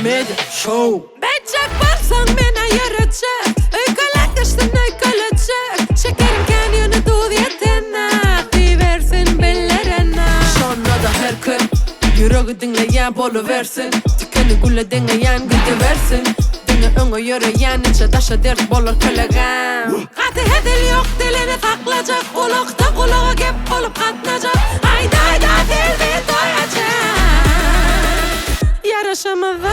Media Show. Becek varsan mene yaracak. Öyköleştin öykölecek. Şekerim kendini duğ diyetene. Versin bellerine. Sonra da her gün yüreği dinleyen boluversin. Tükeni gülle dinleyen gidiversin. Dine öňe yöreyen içe daşa dert bolar kölegem. Katı hedil yok dilini taklacak. Kulakta kulağa gep olup katlanacak. Hayda hayda dilbi doyacak. Yaraşamadı.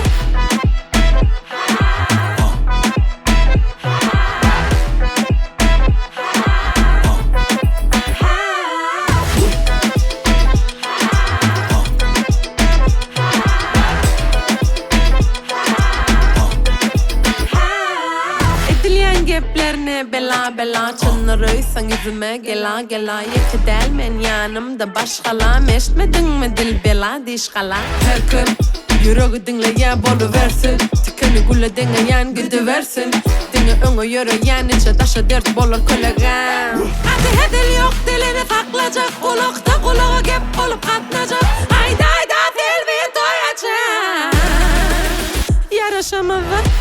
Geplerine bela bela çınırıysan yüzüme gela gela yeki delmen yanımda başkala meşmedin mi dil bela dişkala Her gün yüreği dinleyen boluversin. Tükeni gülle dinleyen gidiversin. Dine öňe yöreyen içe daşa dert bolar kölegem. Katı hedil yok dilini taklacak. Kulakta kulağa gep olup katlanacak. Hayda hayda dilbi doyacak. Yaraşamadı.